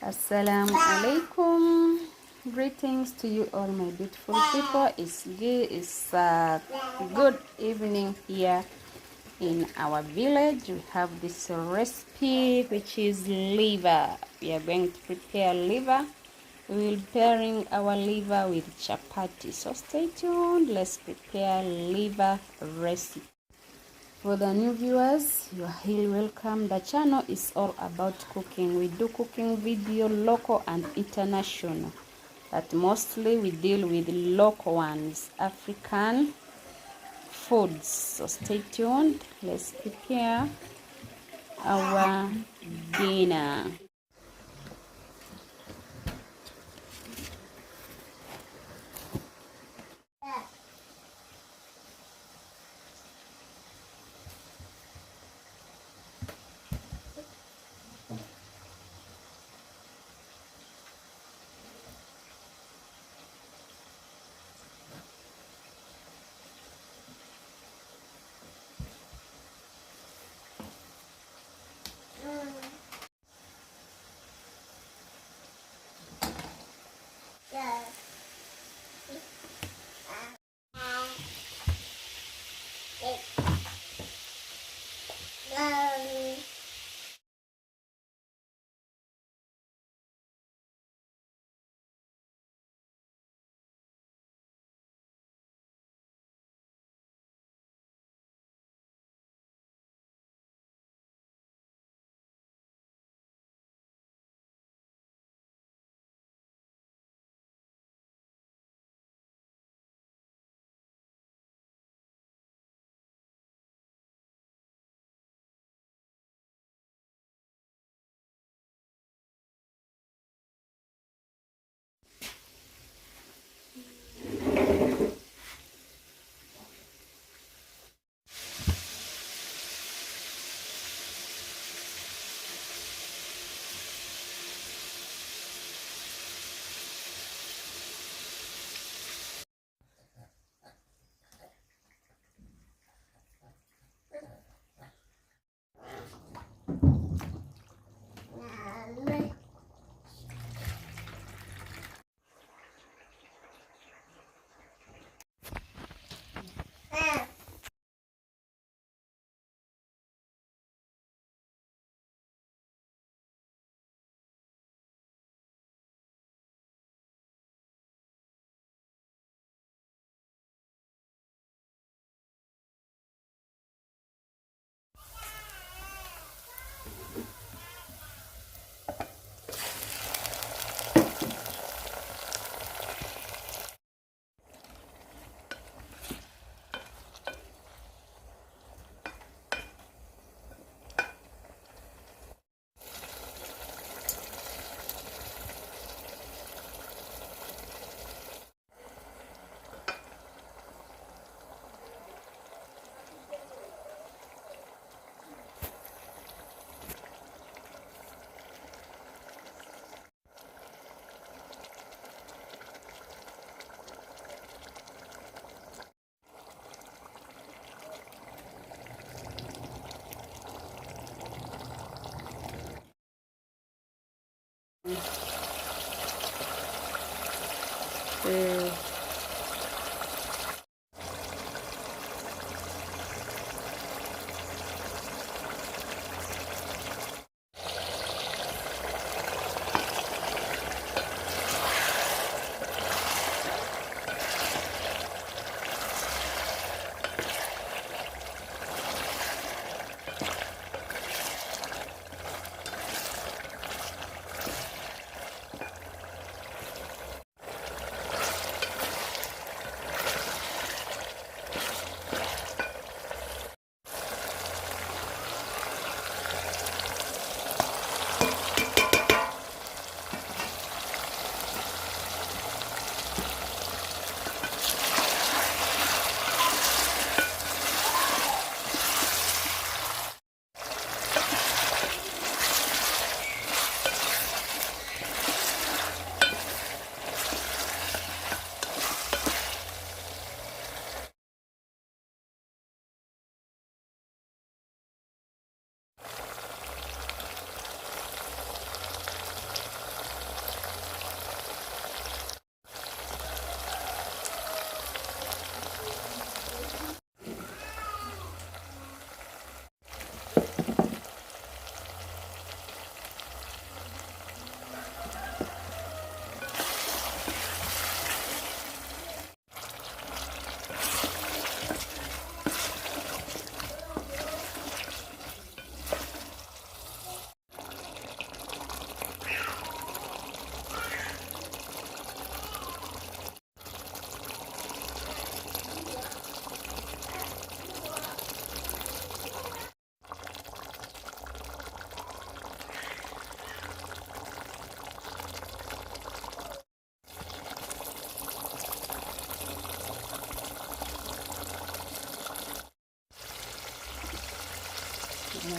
Assalamu alaikum. Greetings to you all, my beautiful people. It's good evening here in our village. We have this recipe which is liver. We are going to prepare liver. We will be pairing our liver with chapati. So stay tuned. Let's prepare liver recipe. For the new viewers, you are highly welcome. The channel is all about cooking. We do cooking video, local and international, but mostly we deal with local ones, African foods. So stay tuned. Let's prepare our dinner.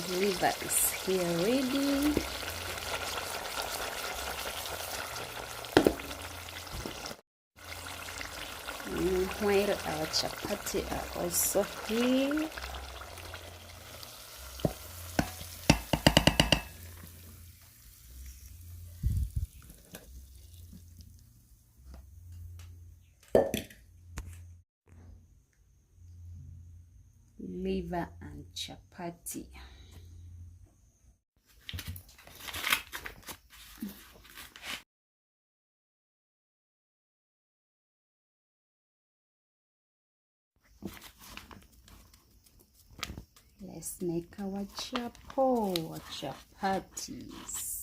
liver is here ready. While our chapati are also here. Liver and chapati. Let's make our chapatis.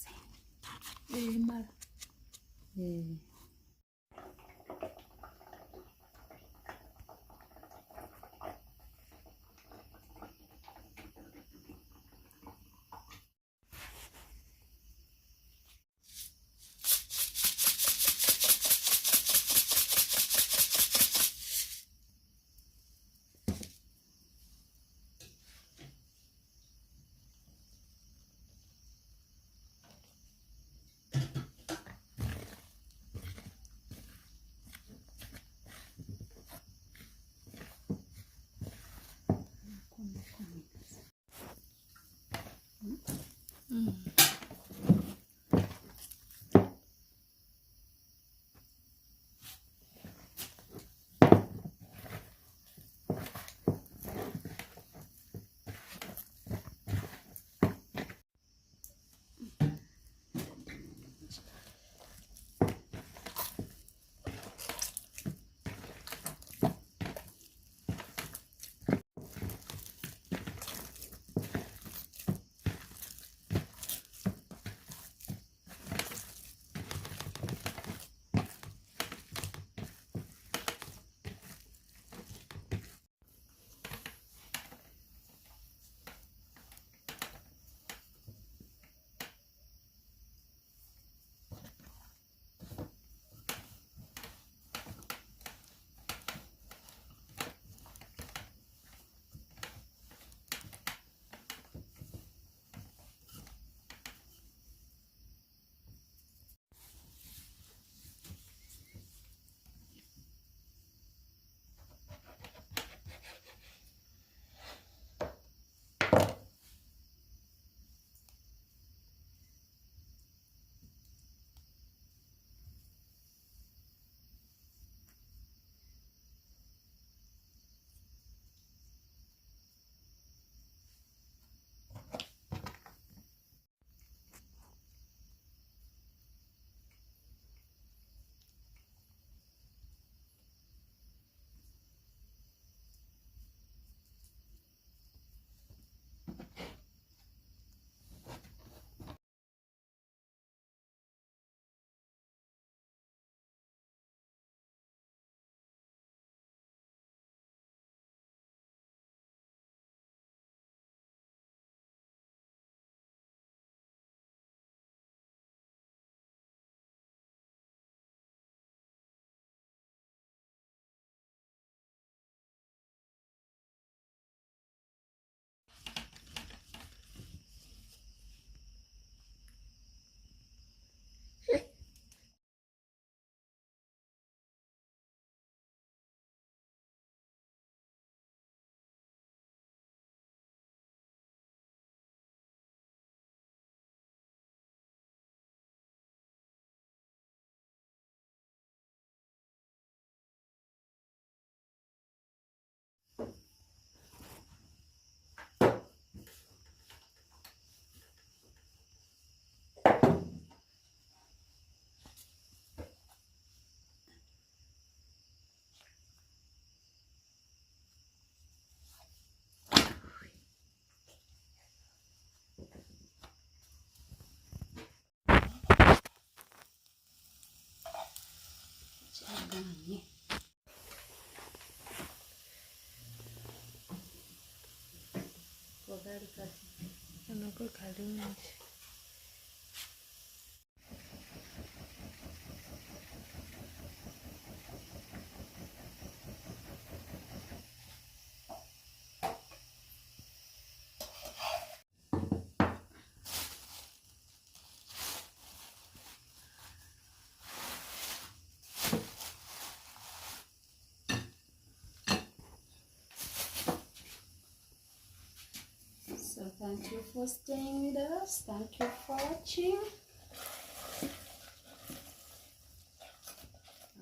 for staying with us. Thank you for watching.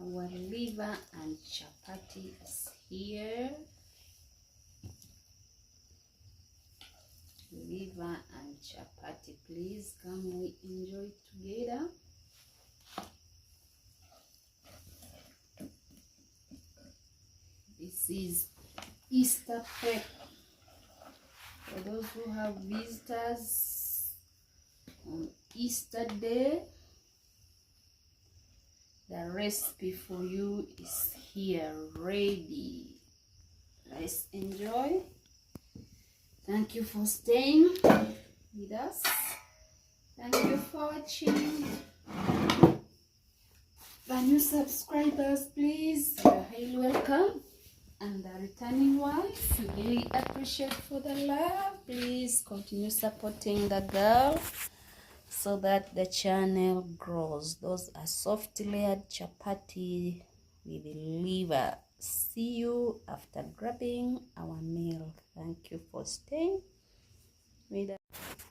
Our liver and chapati is here. Liver and chapati, please come, we enjoy together. This is Easter prep for those who have visitors on Easter day. The recipe for you is here ready. Let's enjoy. Thank you for staying with us. Thank you for watching. The new subscribers, please, you're highly welcome. And the returning ones, we really appreciate for the love. Please continue supporting the girl so that the channel grows. Those are soft layered chapati with liver. See you after grabbing our meal. Thank you for staying with us.